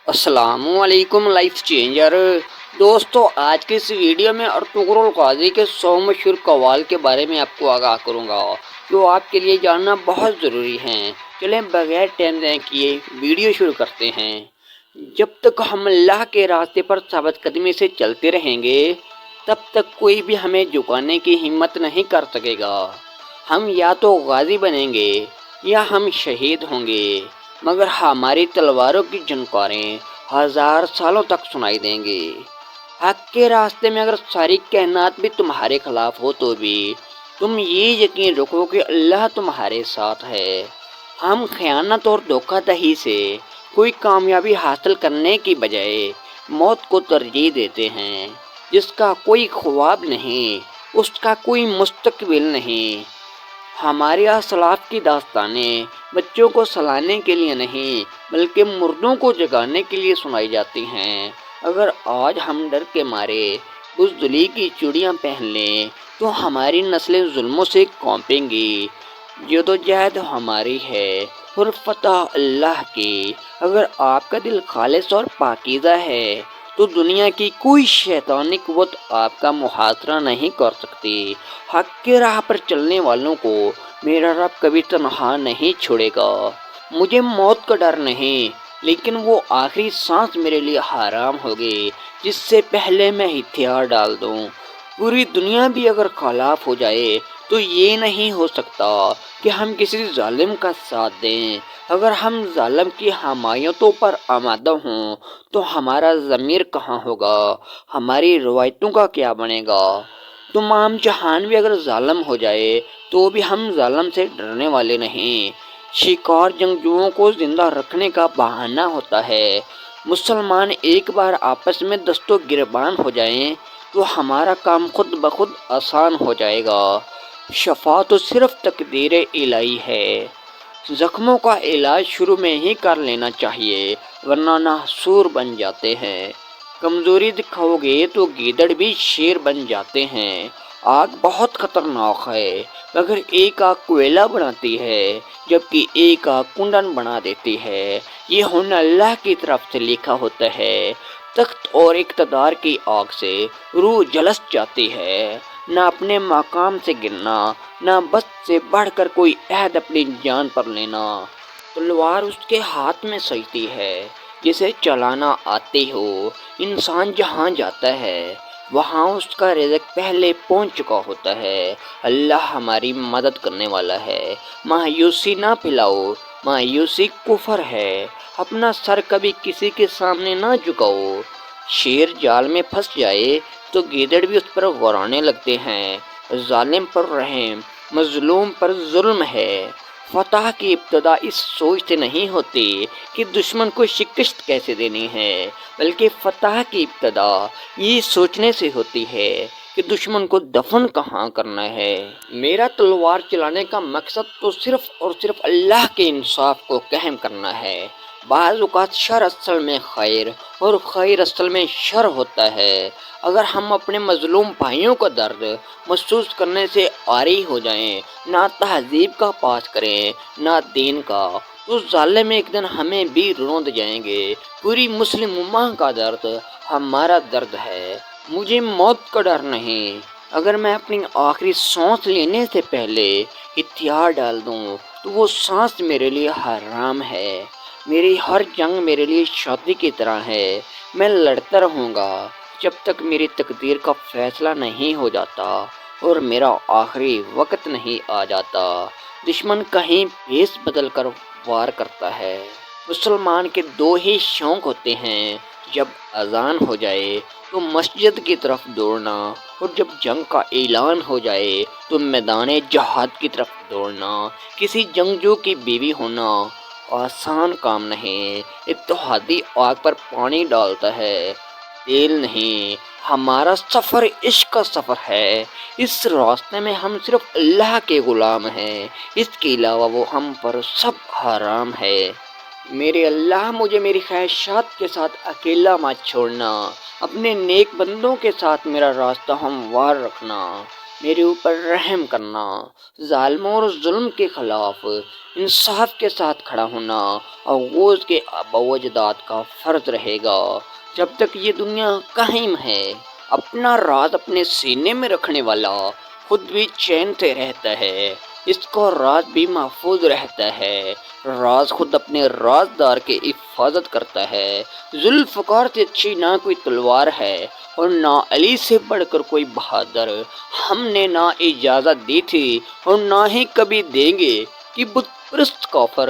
السلام علیکم life changer دوستو، آج کی اس ویڈیو میں ارطغرل القاضی کے 100 مشہور قوال کے بارے میں آپ کو آگاہ کروں گا جو آپ کے لیے جاننا بہت ضروری ہیں۔ چلیں بغیر ٹائم ضائع کیے ویڈیو شروع کرتے ہیں۔ جب تک ہم اللہ کے راستے پر ثابت قدمی سے چلتے رہیں گے تب تک کوئی بھی ہمیں جھکانے کی ہمت نہیں کر سکے گا۔ ہم یا تو غازی بنیں گے یا ہم شہید ہوں گے، مگر ہماری تلواروں کی جھنکاریں 1000 سالوں تک سنائی دیں گے۔ حق کے راستے میں اگر ساری کائنات بھی تمہارے خلاف ہو تو بھی تم یہ یقین رکھو کہ اللہ تمہارے ساتھ ہے۔ ہم خیانت اور دھوکہ دہی سے کوئی کامیابی حاصل کرنے کی بجائے موت کو ترجیح دیتے ہیں، جس کا کوئی خواب نہیں، اس کا کوئی مستقبل نہیں۔ ہمارے اسلاف کی داستانیں بچوں کو سلانے کے لیے نہیں بلکہ مردوں کو جگانے کے لیے سنائی جاتی ہیں۔ اگر آج ہم ڈر کے مارے بزدلی کی چوڑیاں پہن لیں تو ہماری نسلیں ظلموں سے کانپیں گی۔ جدوجہد ہماری ہے اور فتح اللہ کی۔ اگر آپ کا دل خالص اور پاکیزہ ہے تو دنیا کی کوئی شیطانی قوت آپ کا محاصرہ نہیں کر سکتی۔ حق کے راہ پر چلنے والوں کو میرا رب کبھی تنہا نہیں چھوڑے گا۔ مجھے موت کا ڈر نہیں، لیکن وہ آخری سانس میرے لیے حرام ہوگی جس سے پہلے میں ہتھیار ڈال دوں۔ پوری دنیا بھی اگر خلاف ہو جائے تو یہ نہیں ہو سکتا کہ ہم کسی ظالم کا ساتھ دیں۔ اگر ہم ظالم کی حمایتوں پر آمادہ ہوں تو ہمارا ضمیر کہاں ہوگا، ہماری روایتوں کا کیا بنے گا؟ تمام جہان بھی اگر ظالم ہو جائے تو بھی ہم ظالم سے ڈرنے والے نہیں۔ شکار جنگجوؤں کو زندہ رکھنے کا بہانہ ہوتا ہے۔ مسلمان ایک بار آپس میں دست و گریبان ہو جائیں تو ہمارا کام خود بخود آسان ہو جائے گا۔ شفا تو صرف تقدیر الہی ہے۔ زخموں کا علاج شروع میں ہی کر لینا چاہیے ورنہ ناسور بن جاتے ہیں۔ کمزوری دکھاؤ گے تو گیدڑ بھی شیر بن جاتے ہیں۔ آگ بہت خطرناک ہے، مگر ایک آگ کوئلہ بناتی ہے جبکہ ایک آگ کنڈن بنا دیتی ہے۔ یہ ہنر اللہ کی طرف سے لکھا ہوتا ہے۔ تخت اور اقتدار کی آگ سے روح جلس جاتی ہے۔ نہ اپنے مقام سے گرنا، نہ بس سے بڑھ کر کوئی عہد اپنی جان پر لینا۔ تلوار اس کے ہاتھ میں سجتی ہے جسے چلانا آتی ہو۔ انسان جہاں جاتا ہے وہاں اس کا رزق پہلے پہنچ چکا ہوتا ہے۔ اللہ ہماری مدد کرنے والا ہے۔ مایوسی نہ پھیلاؤ، مایوسی کفر ہے۔ اپنا سر کبھی کسی کے سامنے نہ جھکاؤ۔ شیر جال میں پھنس جائے تو گیدڑ بھی اس پر غرانے لگتے ہیں۔ ظالم پر رحم، مظلوم پر ظلم ہے۔ فتح کی ابتدا اس سوچ سے نہیں ہوتی کہ دشمن کو شکست کیسے دینی ہے، بلکہ فتح کی ابتدا یہ سوچنے سے ہوتی ہے کہ دشمن کو دفن کہاں کرنا ہے۔ میرا تلوار چلانے کا مقصد تو صرف اور صرف اللہ کے انصاف کو قائم کرنا ہے۔ بعض اوقات شر اصل میں خیر اور خیر اصل میں شر ہوتا ہے۔ اگر ہم اپنے مظلوم بھائیوں کا درد محسوس کرنے سے عاری ہو جائیں، نہ تہذیب کا پاس کریں نہ دین کا، تو ظالم ایک دن ہمیں بھی روند جائیں گے۔ پوری مسلم امہ کا درد ہمارا درد ہے۔ مجھے موت کا ڈر نہیں۔ اگر میں اپنی آخری سانس لینے سے پہلے ہتھیار ڈال دوں تو وہ سانس میرے لیے حرام ہے۔ میری ہر جنگ میرے لیے شادی کی طرح ہے۔ میں لڑتا رہوں گا جب تک میری تقدیر کا فیصلہ نہیں ہو جاتا اور میرا آخری وقت نہیں آ جاتا۔ دشمن کہیں بھیس بدل کر وار کرتا ہے۔ مسلمان کے دو ہی شوق ہوتے ہیں، جب اذان ہو جائے تو مسجد کی طرف دوڑنا اور جب جنگ کا اعلان ہو جائے تو میدان جہاد کی طرف دوڑنا۔ کسی جنگجو کی بیوی ہونا آسان کام نہیں۔ اتحادی آگ پر پانی ڈالتا ہے، تیل نہیں۔ ہمارا سفر عشق کا سفر ہے۔ اس راستے میں ہم صرف اللہ کے غلام ہیں، اس کے علاوہ وہ ہم پر سب حرام ہے۔ میرے اللہ، مجھے میری خواہشات کے ساتھ اکیلا مت چھوڑنا۔ اپنے نیک بندوں کے ساتھ میرا راستہ ہموار رکھنا۔ میرے اوپر رحم کرنا، ظالموں اور ظلم کے خلاف انصاف کے ساتھ کھڑا ہونا آغوز کے آباء و اجداد کا فرض رہے گا۔ جب تک یہ دنیا قائم ہے، اپنا راز اپنے سینے میں رکھنے والا خود بھی چین سے رہتا ہے، اس کا راز بھی محفوظ رہتا ہے۔ راز خود اپنے رازدار کی حفاظت کرتا ہے۔ ذوالفقار سے اچھی نہ کوئی تلوار ہے اور نہ علی سے بڑھ کر کوئی بہادر۔ ہم نے نہ اجازت دی تھی اور نہ ہی کبھی دیں گے کہ بت پرست کافر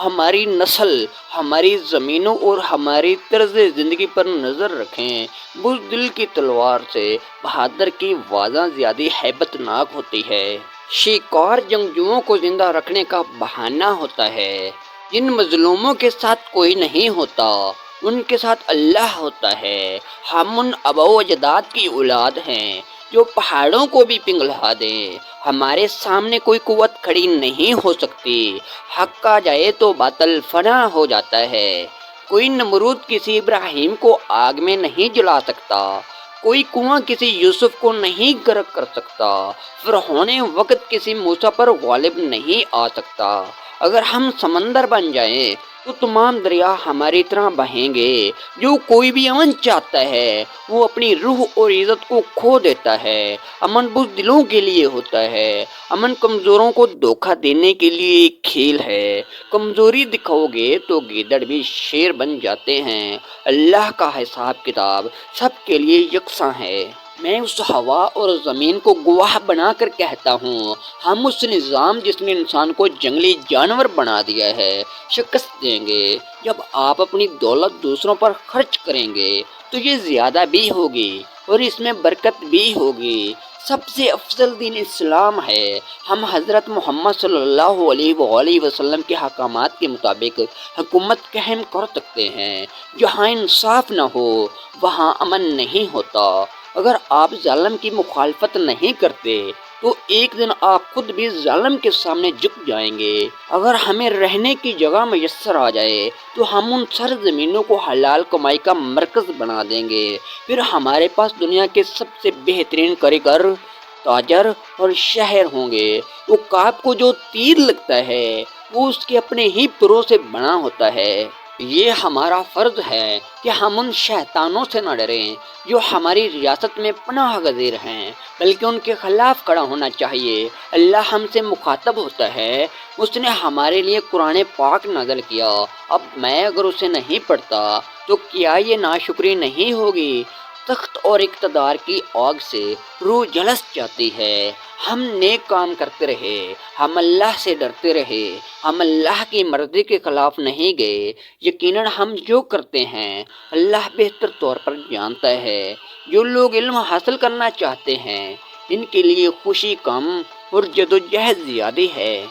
ہماری نسل، ہماری زمینوں اور ہماری طرز زندگی پر نظر رکھیں۔ بزدل کی تلوار سے بہادر کی وازاں زیادہ ہیبت ناک ہوتی ہے۔ شکار جنگجوؤں کو زندہ رکھنے کا بہانہ ہوتا ہے۔ جن مظلوموں کے ساتھ کوئی نہیں ہوتا، ان کے ساتھ اللہ ہوتا ہے۔ ہم ان آباء و اجداد کی اولاد ہیں جو پہاڑوں کو بھی پنگھلا دیں، ہمارے سامنے کوئی قوت کھڑی نہیں ہو سکتی۔ حق آ جائے تو باطل فنا ہو جاتا ہے۔ کوئی نمرود کسی ابراہیم کو آگ میں نہیں جلا سکتا، کوئی کنواں کسی یوسف کو نہیں غرق کر سکتا، فرعون وقت کسی موسیٰ پر غالب نہیں آ سکتا۔ اگر ہم سمندر بن جائیں تو تمام دریا ہماری طرح بہیں گے۔ جو کوئی بھی امن چاہتا ہے وہ اپنی روح اور عزت کو کھو دیتا ہے۔ امن بزدلوں کے لیے ہوتا ہے، امن کمزوروں کو دھوکہ دینے کے لیے ایک کھیل ہے۔ کمزوری دکھاؤ گے تو گیدڑ بھی شیر بن جاتے ہیں۔ اللہ کا حساب کتاب سب کے لیے یکساں ہے۔ میں اس ہوا اور زمین کو گواہ بنا کر کہتا ہوں، ہم اس نظام جس نے انسان کو جنگلی جانور بنا دیا ہے شکست دیں گے۔ جب آپ اپنی دولت دوسروں پر خرچ کریں گے تو یہ زیادہ بھی ہوگی اور اس میں برکت بھی ہوگی۔ سب سے افضل دین اسلام ہے۔ ہم حضرت محمد صلی اللہ علیہ وآلہ وسلم کے احکامات کے مطابق حکومت قائم کر سکتے ہیں۔ جہاں انصاف نہ ہو وہاں امن نہیں ہوتا۔ اگر آپ ظالم کی مخالفت نہیں کرتے تو ایک دن آپ خود بھی ظالم کے سامنے جھک جائیں گے۔ اگر ہمیں رہنے کی جگہ میسر آ جائے تو ہم ان سرزمینوں کو حلال کمائی کا مرکز بنا دیں گے۔ پھر ہمارے پاس دنیا کے سب سے بہترین کاریگر، تاجر اور شہر ہوں گے۔ عقاب کو جو تیر لگتا ہے وہ اس کے اپنے ہی پروں سے بنا ہوتا ہے۔ یہ ہمارا فرض ہے کہ ہم ان شیطانوں سے نہ ڈریں جو ہماری ریاست میں پناہ گزیر ہیں، بلکہ ان کے خلاف کھڑا ہونا چاہیے۔ اللہ ہم سے مخاطب ہوتا ہے، اس نے ہمارے لیے قرآن پاک نازل کیا، اب میں اگر اسے نہیں پڑھتا تو کیا یہ ناشکری نہیں ہوگی؟ تخت اور اقتدار کی آگ سے روح جھلس جاتی ہے۔ ہم نیک کام کرتے رہے، ہم اللہ سے ڈرتے رہے، ہم اللہ کی مرضی کے خلاف نہیں گئے۔ یقیناً ہم جو کرتے ہیں اللہ بہتر طور پر جانتا ہے۔ جو لوگ علم حاصل کرنا چاہتے ہیں ان کے لیے خوشی کم اور جدوجہد زیادہ ہے۔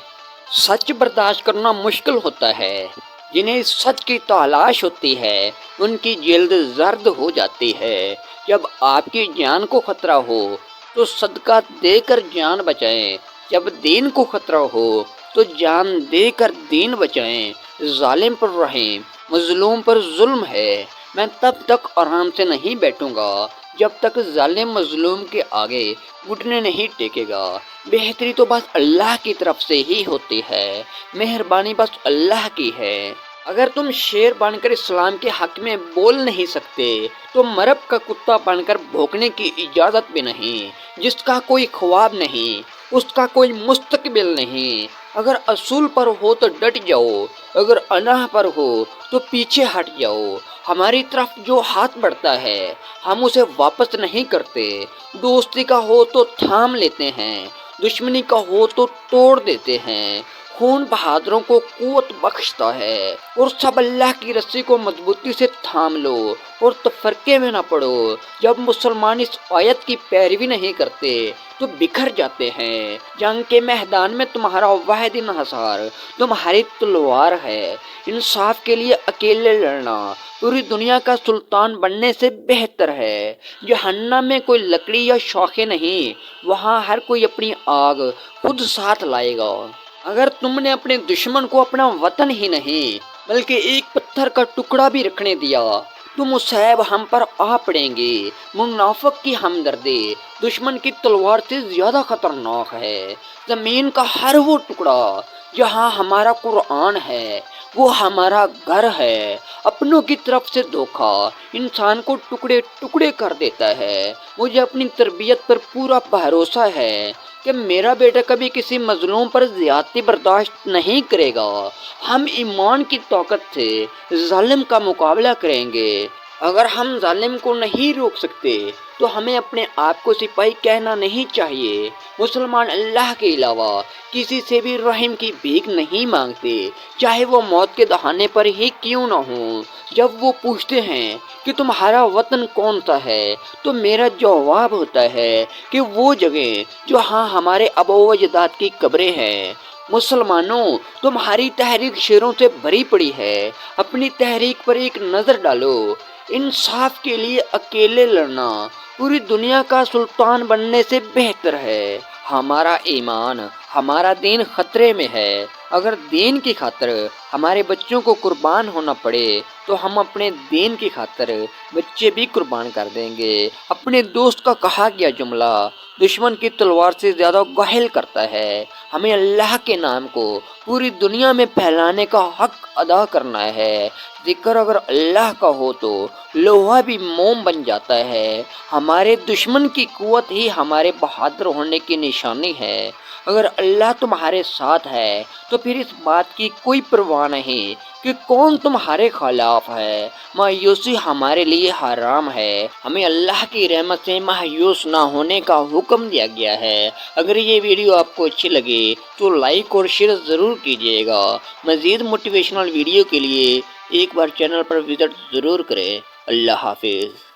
سچ برداشت کرنا مشکل ہوتا ہے۔ جنہیں سچ کی تلاش ہوتی ہے ان کی جلد زرد ہو جاتی ہے۔ جب آپ کی جان کو خطرہ ہو تو صدقہ دے کر جان بچائیں، جب دین کو خطرہ ہو تو جان دے کر دین بچائیں۔ ظالم پر رحم، مظلوم پر ظلم ہے۔ میں تب تک آرام سے نہیں بیٹھوں گا جب تک ظالم مظلوم کے آگے گھٹنے نہیں ٹیکے گا۔ بہتری تو بس اللہ کی طرف سے ہی ہوتی ہے، مہربانی بس اللہ کی ہے۔ اگر تم شیر بن کر اسلام کے حق میں بول نہیں سکتے تو مرب کا کتا بن کر بھونکنے کی اجازت بھی نہیں۔ جس کا کوئی خواب نہیں اس کا کوئی مستقبل نہیں۔ اگر اصول پر ہو تو ڈٹ جاؤ، اگر انا پر ہو تو پیچھے ہٹ جاؤ۔ ہماری طرف جو ہاتھ بڑھتا ہے ہم اسے واپس نہیں کرتے۔ دوستی کا ہو تو تھام لیتے ہیں، دشمنی کا ہو تو توڑ دیتے ہیں۔ خون بہادروں کو قوت بخشتا ہے اور سب اللہ کی رسی کو مضبوطی سے تھام لو اور تفرقے میں نہ پڑو۔ جب مسلمان اس آیت کی پیروی نہیں کرتے تو بکھر جاتے ہیں۔ جنگ کے میدان میں تمہارا واحد انحصار تمہاری تلوار ہے۔ انصاف کے لیے اکیلے لڑنا پوری دنیا کا سلطان بننے سے بہتر ہے۔ جہنم میں کوئی لکڑی یا شاخیں نہیں، وہاں ہر کوئی اپنی آگ خود ساتھ لائے گا۔ اگر تم نے اپنے دشمن کو اپنا وطن ہی نہیں بلکہ ایک پتھر کا ٹکڑا بھی رکھنے دیا تو مصائب ہم پر آ پڑیں گے۔ منافق کی ہمدردی دشمن کی تلوار سے زیادہ خطرناک ہے۔ زمین کا ہر وہ ٹکڑا جہاں ہمارا قرآن ہے وہ ہمارا گھر ہے۔ اپنوں کی طرف سے دھوکا انسان کو ٹکڑے ٹکڑے کر دیتا ہے۔ مجھے اپنی تربیت پر پورا بھروسہ ہے کہ میرا بیٹا کبھی کسی مظلوم پر زیادتی برداشت نہیں کرے گا۔ ہم ایمان کی طاقت سے ظالم کا مقابلہ کریں گے۔ اگر ہم ظالم کو نہیں روک سکتے تو ہمیں اپنے آپ کو سپاہی کہنا نہیں چاہیے۔ مسلمان اللہ کے علاوہ کسی سے بھی رحم کی بھیک نہیں مانگتے، چاہے وہ موت کے دہانے پر ہی کیوں نہ ہوں۔ جب وہ پوچھتے ہیں کہ تمہارا وطن کون سا ہے تو میرا جواب ہوتا ہے کہ وہ جگہ جہاں ہمارے آباء و اجداد کی قبریں ہیں۔ مسلمانوں، تمہاری تحریک شیروں سے بھری پڑی ہے۔ اپنی تحریک پر ایک نظر ڈالو۔ انصاف کے لیے اکیلے لڑنا پوری دنیا کا سلطان بننے سے بہتر ہے۔ ہمارا ایمان، ہمارا دین خطرے میں ہے۔ اگر دین کی خاطر ہمارے بچوں کو قربان ہونا پڑے تو ہم اپنے دین کی خاطر بچے بھی قربان کر دیں گے۔ اپنے دوست کا کہا گیا جملہ دشمن کی تلوار سے زیادہ گھائل کرتا ہے۔ ہمیں اللہ کے نام کو پوری دنیا میں پھیلانے کا حق ادا کرنا ہے۔ ذکر اگر اللہ کا ہو تو لوہا بھی موم بن جاتا ہے۔ ہمارے دشمن کی قوت ہی ہمارے بہادر ہونے کی نشانی ہے۔ اگر اللہ تمہارے ساتھ ہے تو پھر اس بات کی کوئی پرواہ نہیں کہ کون تمہارے خلاف ہے۔ مایوسی ہمارے لیے حرام ہے۔ ہمیں اللہ کی رحمت سے مایوس نہ ہونے کا حکم دیا گیا ہے۔ اگر یہ ویڈیو آپ کو اچھی لگے تو لائک اور شیئر ضرور کیجیے گا۔ مزید موٹیویشنل ویڈیو کے لیے ایک بار چینل پر وزٹ ضرور کریں۔ اللہ حافظ۔